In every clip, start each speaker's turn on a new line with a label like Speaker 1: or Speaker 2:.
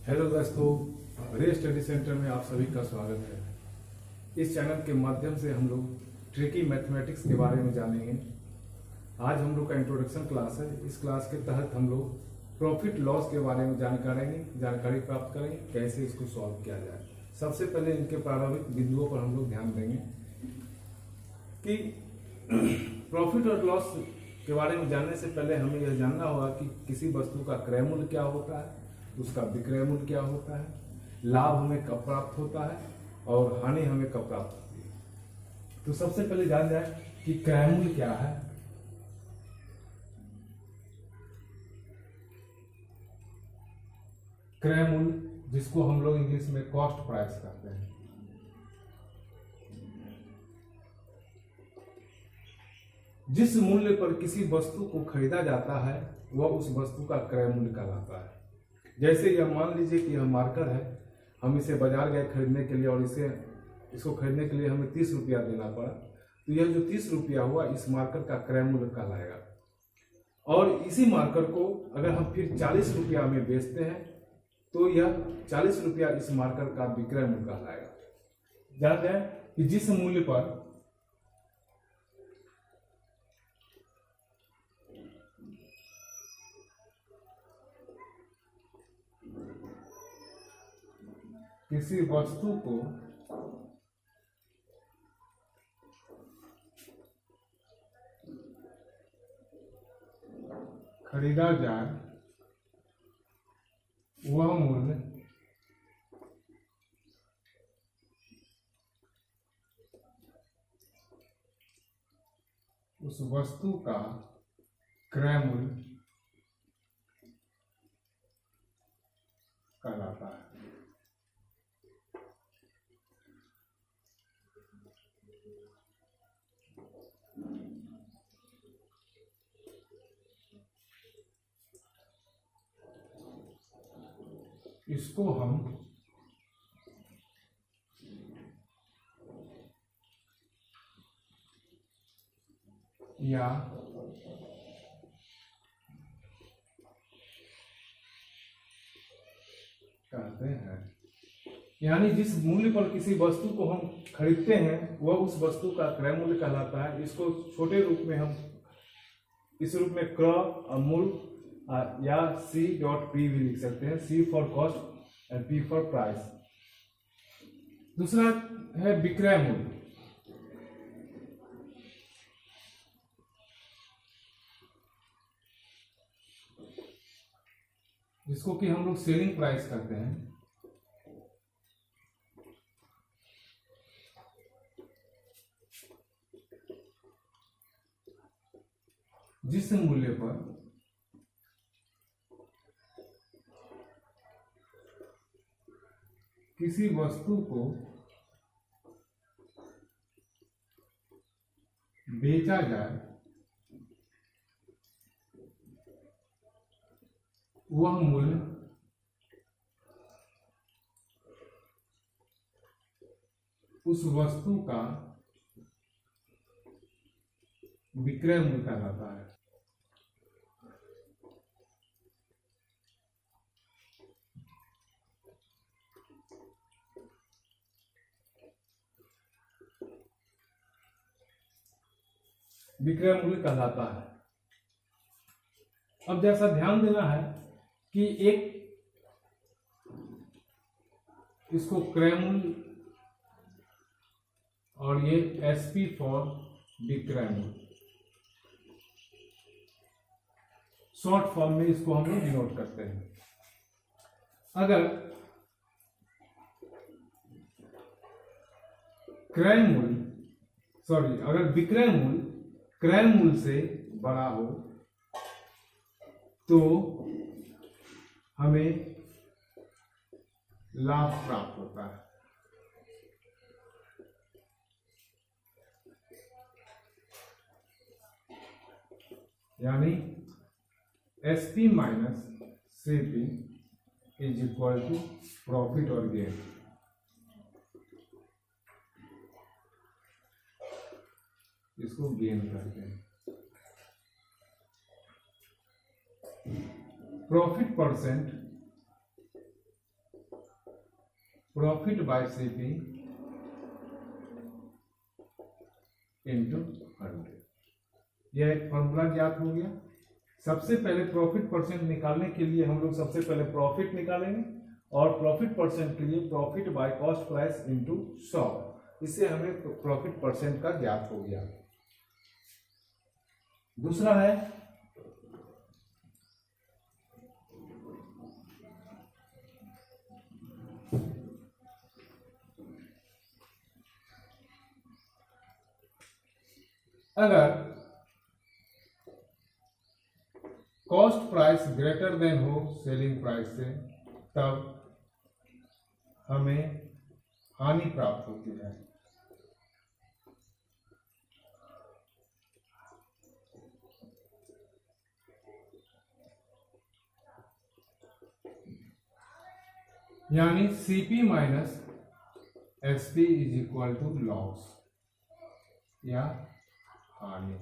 Speaker 1: Hello दोस्तों, रे study centre में आप सभी का स्वागत है। इस चैनल के माध्यम से हम लोग ट्रिकी मैथमेटिक्स के बारे में जानेंगे। आज हम लोग का इंट्रोडक्शन क्लास है। इस क्लास के तहत हम लोग प्रॉफिट लॉस के बारे में जानकारी प्राप्त करेंगे, कैसे इसको सॉल्व किया जाए। सबसे पहले इनके प्रारंभिक बिंदुओं पर हम लोग ध्यान देंगे कि प्रॉफिट और लॉस के बारे में जानने से पहले हमें यह जानना होगा कि किसी वस्तु का क्रय मूल्य क्या होता है, उसका विक्रय मूल्य क्या होता है, लाभ हमें कब प्राप्त होता है और हानि हमें कब प्राप्त होती है। तो सबसे पहले जान जाए कि क्रय मूल्य क्या है। क्रय मूल्य, जिसको हम लोग इंग्लिश में कॉस्ट प्राइस कहते हैं, जिस मूल्य पर किसी वस्तु को खरीदा जाता है वह उस वस्तु का क्रय मूल्य कहलाता है। जैसे यह मान लीजिए कि यह मार्कर है, हम इसे बाजार गए खरीदने के लिए और इसको खरीदने के लिए हमें 30 रुपया देना पड़ा, तो यह जो 30 रुपया हुआ इस मार्कर का क्रय मूल्य कहलाएगा। और इसी मार्कर को अगर हम फिर 40 रुपया में बेचते हैं तो यह 40 रुपया इस मार्कर का विक्रय मूल्य कहलाएगा। जानते हैं कि जिस मूल्य पर किसी वस्तु को खरीदा जाए वह मूल्य उस वस्तु का क्रय मूल्य कहलाता है। इसको हम या कहते हैं, यानी जिस मूल्य पर किसी वस्तु को हम खरीदते हैं वह उस वस्तु का क्रय मूल्य कहलाता है। इसको छोटे रूप में हम इस रूप में क्रय मूल्य या C.P भी लिख सकते हैं। C for cost and P for price. दूसरा है विक्रय मूल्य, जिसको कि हम लोग सेलिंग प्राइस करते हैं। जिस मूल्य पर किसी वस्तु को बेचा जाए वह मूल्य उस वस्तु का विक्रय मूल्य कहलाता है। विक्रय मूल्य कहलाता है। अब जैसा ध्यान देना है कि एक इसको क्रय मूल्य और ये SP फॉर विक्रय मूल्य, शॉर्ट फॉर्म में इसको हम लोग डिनोट करते हैं। अगर विक्रय मूल्य क्रय मूल्य से बड़ा हो तो हमें लाभ प्राप्त होता है। यानी SP minus CP is equal to profit और गेन। इसको गेन करते हैं। Profit percent profit by CP into 100। यह एक फॉर्मूला ज्ञात हो गया। सबसे पहले प्रॉफिट परसेंट निकालने के लिए हम लोग सबसे पहले प्रॉफिट निकालेंगे और प्रॉफिट परसेंट के लिए profit by cost price into 100। इससे हमें प्रॉफिट परसेंट का ज्ञात हो गया। दूसरा है अगर कॉस्ट प्राइस ग्रेटर देन हो सेलिंग प्राइस से, तब हमें हानि प्राप्त होती है। यानी CP minus SP is equal to loss या हानि।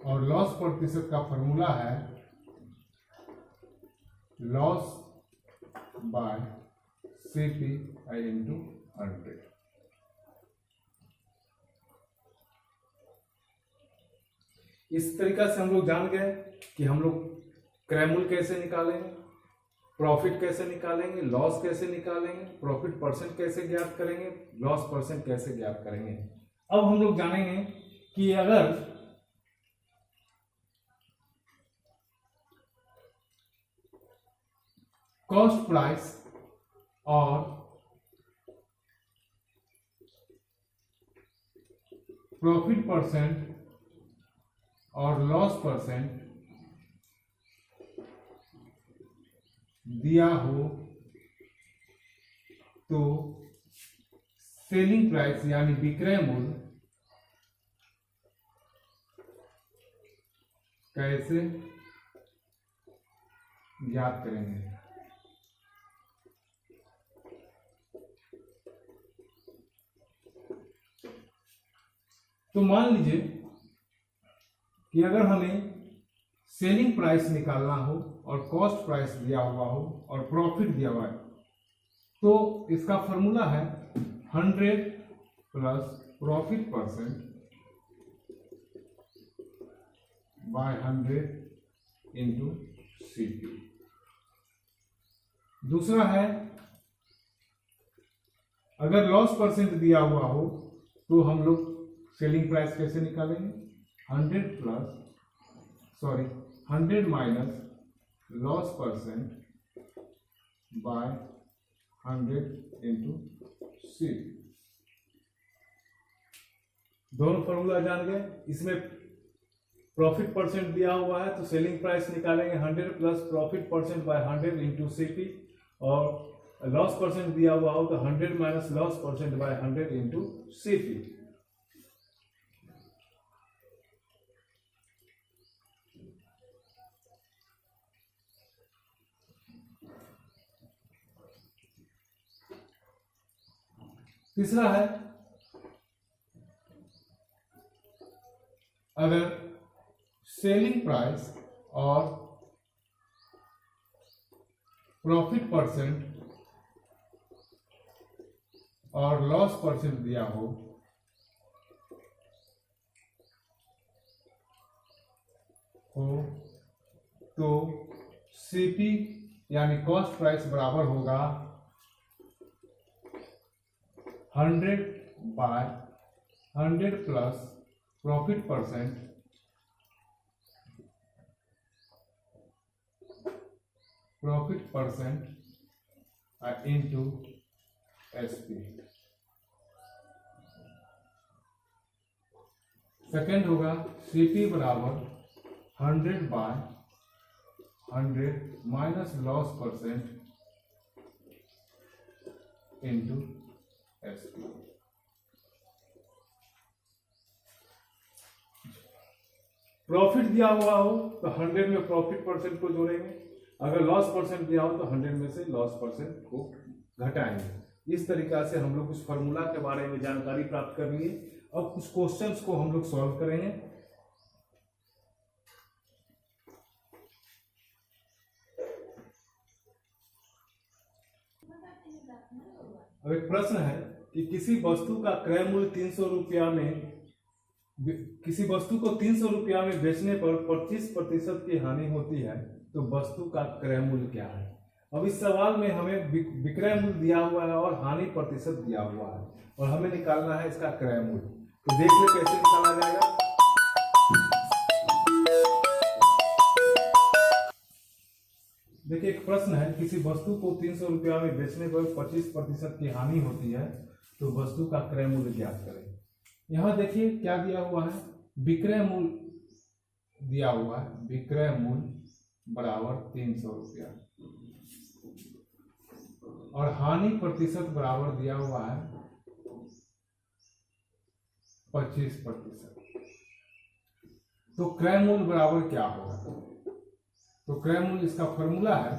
Speaker 1: और लॉस प्रतिशत का फॉर्मूला है लॉस बाय सीपी इंटू 100। इस तरीका से हम लोग जान गए कि हम लोग क्रय कैसे निकालेंगे, प्रॉफिट कैसे निकालेंगे, लॉस कैसे निकालेंगे, प्रॉफिट परसेंट कैसे ज्ञात करेंगे, लॉस परसेंट कैसे ज्ञात करेंगे। अब हम लोग जानेंगे कि अगर कॉस्ट प्राइस और प्रॉफिट परसेंट और लॉस परसेंट दिया हो तो सेलिंग प्राइस यानी विक्रय मूल्य कैसे ज्ञात करेंगे। तो मान लीजिए कि अगर हमें सेलिंग प्राइस निकालना हो और कॉस्ट प्राइस दिया हुआ हो और प्रॉफिट दिया हुआ है, तो इसका फॉर्मूला है 100 plus profit percent by 100 into CP. दूसरा है अगर लॉस परसेंट दिया हुआ हो तो हम लोग सेलिंग प्राइस कैसे निकालेंगे, 100 minus loss percent by 100 into C. दोनों फॉर्मूला जान गए। इसमें प्रॉफिट परसेंट दिया हुआ है तो सेलिंग प्राइस निकालेंगे 100 plus profit percent by 100 into CP, और लॉस परसेंट दिया हुआ हो तो 100 minus loss percent by 100 into CP. तीसरा है अगर सेलिंग प्राइस और प्रॉफिट परसेंट और लॉस परसेंट दिया हो तो सीपी यानी कॉस्ट प्राइस बराबर होगा 100 by 100 plus profit percent into SP. Second होगा सीपी बराबर 100 by 100 minus loss percent into SP. Profit दिया हुआ हो तो 100 में प्रॉफिट परसेंट को जोड़ेंगे, अगर लॉस परसेंट दिया हो तो 100 में से लॉस परसेंट को घटाएंगे। इस तरीका से हम लोग उस फॉर्मूला के बारे में जानकारी प्राप्त कर लिए। अब कुछ क्वेश्चंस को हम लोग सॉल्व करेंगे। अब एक प्रश्न है कि किसी वस्तु का क्रय मूल्य 300 रुपया में, किसी वस्तु को 300 रुपया में बेचने पर 25% की हानि होती है, तो वस्तु का क्रय मूल्य क्या है। अब इस सवाल में हमें विक्रय मूल्य दिया हुआ है और हानि प्रतिशत दिया हुआ है, और हमें निकालना है इसका क्रय मूल्य। तो देख ले कैसे निकाला जाएगा। देखिए एक प्रश्न है, किसी वस्तु को 300 रुपया में बेचने पर 25% की हानि होती है, तो वस्तु का क्रय मूल्य ज्ञात करें। यहाँ देखिए क्या दिया हुआ है, विक्रय मूल्य दिया हुआ है, विक्रय मूल्य बराबर 300 रुपया और हानि प्रतिशत बराबर दिया हुआ है 25%। तो क्रय मूल्य बराबर क्या होगा। तो क्रय मूल्य इसका फॉर्मूला है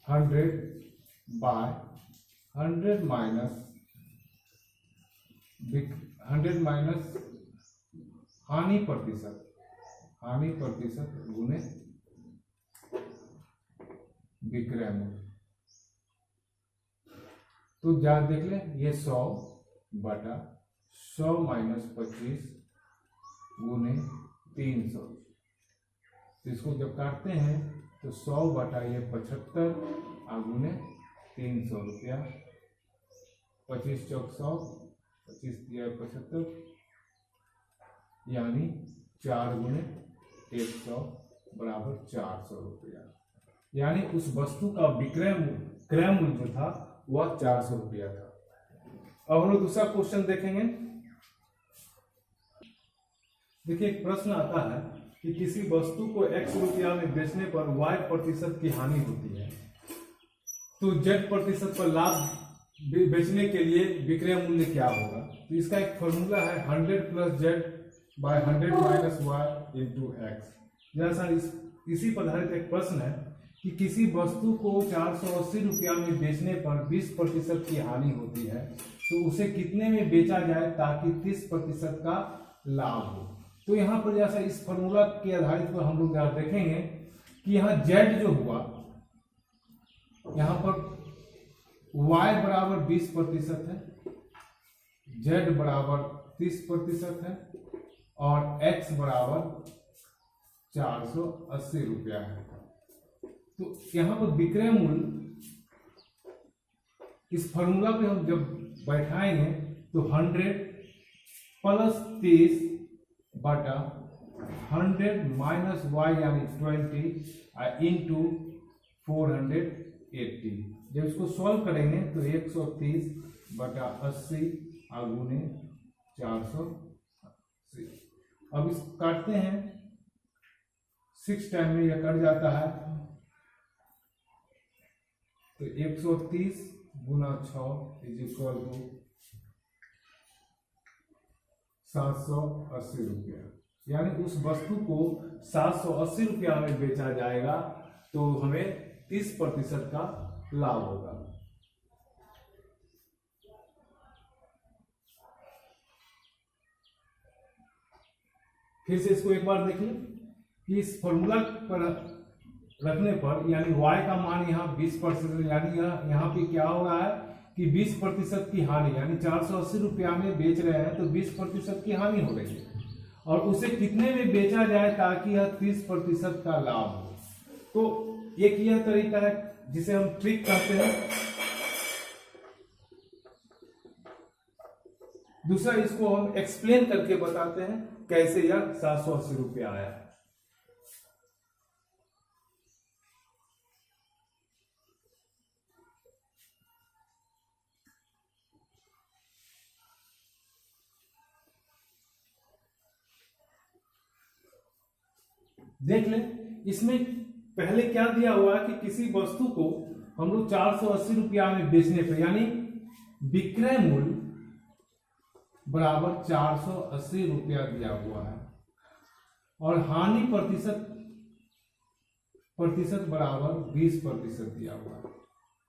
Speaker 1: 100/100 माइनस हानि प्रतिशत गुने विक्रय मूल्य। तो जा देख ले, ये 100/100 माइनस 25 गुने 300। तो इसको जब काटते हैं तो 100/75 गुने 300 रुपया। 25 चौक 100, 25 दिया 75, यानी 4 गुने 100 बराबर 400 रुपया। यानी उस वस्तु का क्रय मूल्य जो था वह 400 रुपया था। अब हम लोग दूसरा क्वेश्चन देखेंगे। देखिए एक प्रश्न आता है कि किसी वस्तु को X रुपया में बेचने पर Y% की हानि होती है, तो Z% पर लाभ बेचने के लिए विक्रय मूल्य क्या होगा। तो इसका एक फॉर्मूला है 100 + Z/100 - Y × X। जैसा इसी पर आधारित एक प्रश्न है कि किसी वस्तु को 480 रुपया में बेचने पर 20% की हानि होती है, तो उसे कितने में बेचा जाए ताकि 30% का लाभ हो। तो यहाँ पर जैसा इस फॉर्मूला के आधारित पर हम लोग देखेंगे कि यहाँ Z जो हुआ, यहाँ पर Y बराबर 20% है, Z बराबर 30% है और X बराबर 480 रुपया है। तो यहाँ पर विक्रय मूल्य इस फॉर्मूला पे हम जब बैठाएंगे तो 100 + 30/100 माइनस Y यानी 20 इंटू 480। जब इसको सॉल्व करेंगे तो 130/80 गुने 480। अब इस काटते हैं 6 टाइम में यह कट जाता है, तो 130 गुना 6 = 780 रुपया। यानी उस वस्तु को 780 रुपया में बेचा जाएगा, तो हमें 30% का लाभ होगा। फिर से इसको एक बार देखिए कि इस फॉर्मूला पर रखने पर यानी y का मान यहाँ 20%, यानी यहाँ पे क्या हो रहा है कि 20% की हानि, यानी 480 रुपया में बेच रहे हैं तो 20% की हानि हो रही है, और उसे कितने में बेचा जाए ताकि यह 30% का लाभ हो। तो एक यह तरीका है जिसे हम ट्रिक कहते हैं। दूसरा, इसको हम एक्सप्लेन करके बताते हैं कैसे यह 780 रुपया आया। देख लें, इसमें पहले क्या दिया हुआ है कि किसी वस्तु को हम लोग 480 रुपया में बेचने पर, यानी विक्रय मूल्य बराबर 480 रुपया दिया हुआ है और हानि प्रतिशत बराबर 20% दिया हुआ है।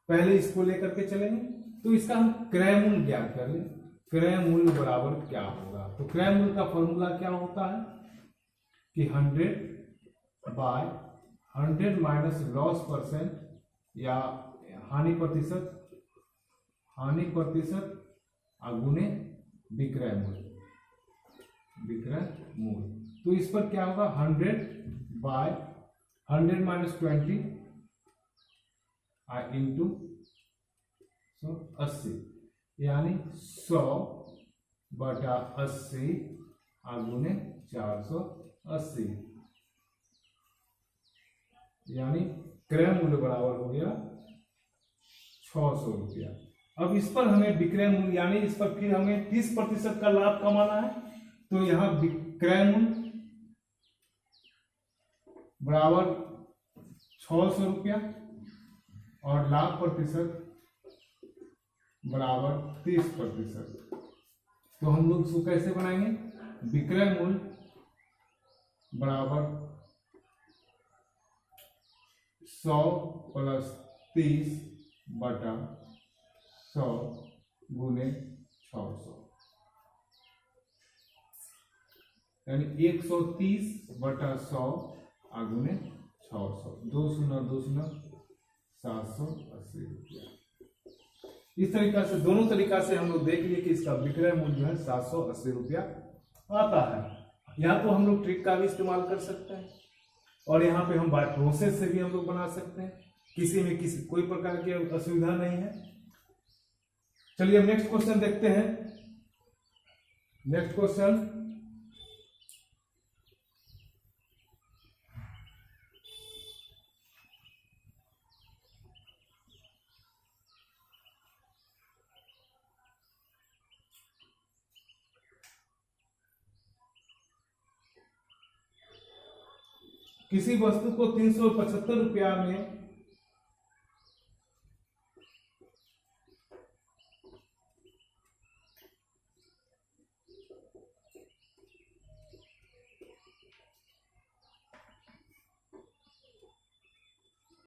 Speaker 1: पहले इसको लेकर के चलेंगे, तो इसका हम क्रय मूल्य ज्ञात कर लें। क्रय मूल्य बराबर क्या होगा। तो क्रय मूल्य का फॉर्मूला क्या होता है कि 100/100 माइनस लॉस % या हानि प्रतिशत हानि प्रतिशत गुने विक्रय मूल्य, विक्रय मूल्य। तो इस पर क्या होगा 100 माइनस 20 इंटू 80, यानी 100/80 गुने 480, यानी क्रय मूल्य बराबर हो गया 600 रुपया। अब इस पर हमें विक्रय मूल्य यानी इस पर फिर हमें 30% का लाभ कमाना है, तो यहां विक्रय मूल्य बराबर 600 रुपया और लाभ प्रतिशत बराबर 30%। तो हम लोग इसको कैसे बनाएंगे, विक्रय मूल्य बराबर 100 + 30/100 गुने 600, यानी 130/100 गुने 600, 2 शून्य 2 शून्य 780 रुपया। इस तरीका से दोनों तरीका से हम लोग देख लिए कि इसका विक्रय मूल्य जो है 780 रुपया आता है। यहाँ तो हम लोग ट्रिक का भी इस्तेमाल कर सकते हैं और यहाँ पे हम बाय प्रोसेस से भी हम लोग बना सकते हैं, किसी में कोई प्रकार की असुविधा नहीं है। चलिए अब नेक्स्ट क्वेश्चन देखते हैं। नेक्स्ट क्वेश्चन, किसी वस्तु को 375 रुपया में